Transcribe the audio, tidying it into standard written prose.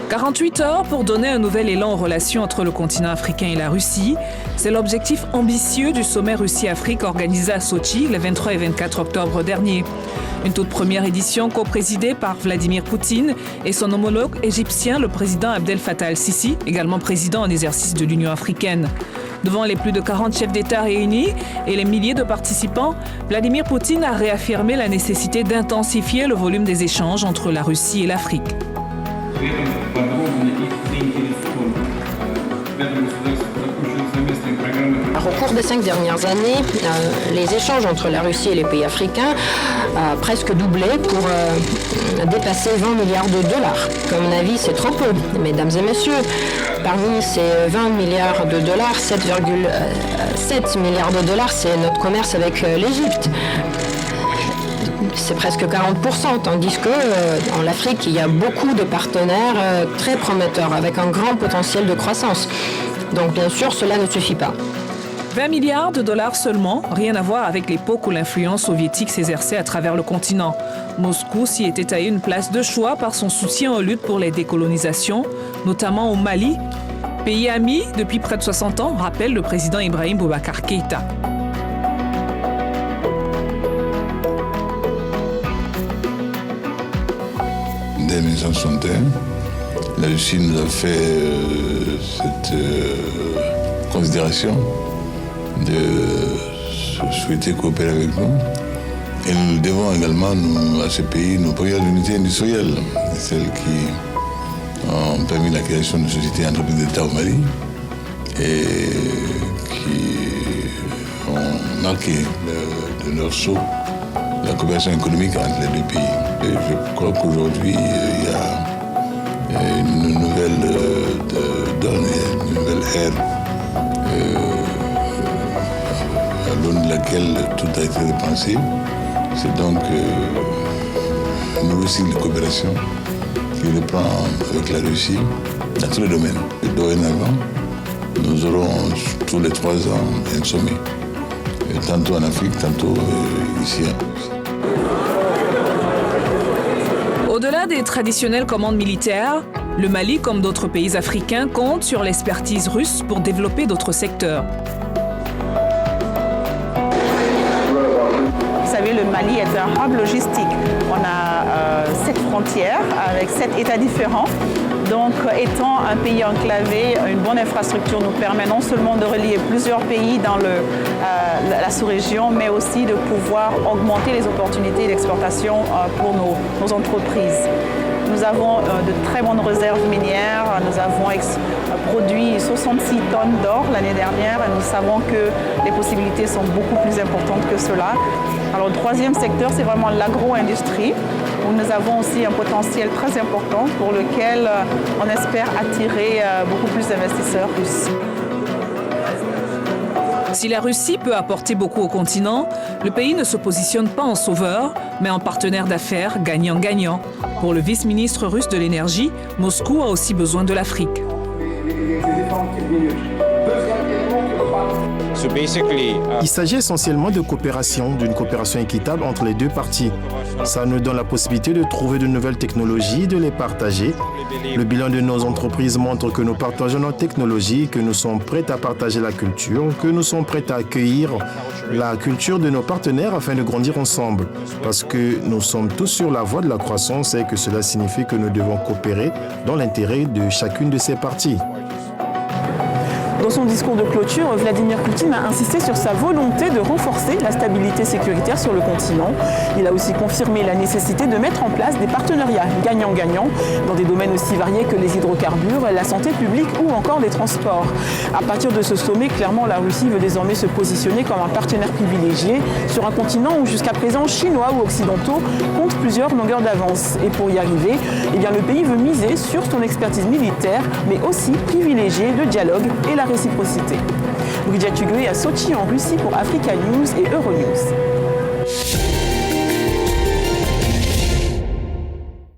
48 heures pour donner un nouvel élan aux relations entre le continent africain et la Russie. C'est l'objectif ambitieux du sommet Russie-Afrique organisé à Sochi les 23 et 24 octobre dernier. Une toute première édition co-présidée par Vladimir Poutine et son homologue égyptien, le président Abdel Fattah el-Sisi, également président en exercice de l'Union africaine. Devant les plus de 40 chefs d'État réunis et les milliers de participants, Vladimir Poutine a réaffirmé la nécessité d'intensifier le volume des échanges entre la Russie et l'Afrique. Au cours des 5 dernières années, les échanges entre la Russie et les pays africains ont presque doublé pour dépasser 20 milliards de dollars. Comme mon avis, c'est trop peu, mesdames et messieurs. Parmi ces 20 milliards de dollars, 7,7 milliards de dollars, c'est notre commerce avec l'Égypte. C'est presque 40%, tandis que en Afrique, il y a beaucoup de partenaires très prometteurs, avec un grand potentiel de croissance. Donc bien sûr, cela ne suffit pas. 20 milliards de dollars seulement, rien à voir avec l'époque où l'influence soviétique s'exerçait à travers le continent. Moscou s'y était taillé une place de choix par son soutien aux luttes pour les décolonisations, notamment au Mali, pays ami depuis près de 60 ans, rappelle le président Ibrahim Boubacar Keïta. Dès 1961, la Russie nous a fait cette considération de souhaiter coopérer avec nous. Et nous devons également à ce pays nos premières unités industrielles, celles qui ont permis la création de sociétés et entreprises d'État au Mali et qui ont marqué de leur saut la coopération économique entre les deux pays. Et je crois qu'aujourd'hui, il y a une nouvelle donne, une nouvelle ère à l'aune de laquelle tout a été repensé. C'est donc une nouvelle cycle de coopération qui reprend avec la Russie dans tous les domaines. Et dorénavant, nous aurons tous les 3 ans un sommet, tantôt en Afrique, tantôt ici. Au-delà des traditionnelles commandes militaires, le Mali, comme d'autres pays africains, compte sur l'expertise russe pour développer d'autres secteurs. Vous savez, le Mali est un hub logistique. On a 7 frontières avec 7 États différents. Donc, étant un pays enclavé, une bonne infrastructure nous permet non seulement de relier plusieurs pays dans la sous-région, mais aussi de pouvoir augmenter les opportunités d'exportation pour nos entreprises. Nous avons de très bonnes réserves minières. Nous avons produit 66 tonnes d'or l'année dernière et nous savons que les possibilités sont beaucoup plus importantes que cela. Alors, le troisième secteur, c'est vraiment l'agro-industrie, où nous avons aussi un potentiel très important pour lequel on espère attirer beaucoup plus d'investisseurs russes. Si la Russie peut apporter beaucoup au continent, le pays ne se positionne pas en sauveur, mais en partenaire d'affaires gagnant-gagnant. Pour le vice-ministre russe de l'énergie, Moscou a aussi besoin de l'Afrique. Il s'agit essentiellement de coopération, d'une coopération équitable entre les deux parties. Ça nous donne la possibilité de trouver de nouvelles technologies, de les partager. Le bilan de nos entreprises montre que nous partageons nos technologies, que nous sommes prêts à partager la culture, que nous sommes prêts à accueillir la culture de nos partenaires afin de grandir ensemble. Parce que nous sommes tous sur la voie de la croissance et que cela signifie que nous devons coopérer dans l'intérêt de chacune de ces parties. Dans son discours de clôture, Vladimir Poutine a insisté sur sa volonté de renforcer la stabilité sécuritaire sur le continent. Il a aussi confirmé la nécessité de mettre en place des partenariats gagnant-gagnant dans des domaines aussi variés que les hydrocarbures, la santé publique ou encore les transports. À partir de ce sommet, clairement, la Russie veut désormais se positionner comme un partenaire privilégié sur un continent où jusqu'à présent, Chinois ou Occidentaux comptent plusieurs longueurs d'avance. Et pour y arriver, le pays veut miser sur son expertise militaire, mais aussi privilégier le dialogue et la réciprocité. Brigitte Tugui à Sochi en Russie pour Africa News et Euronews.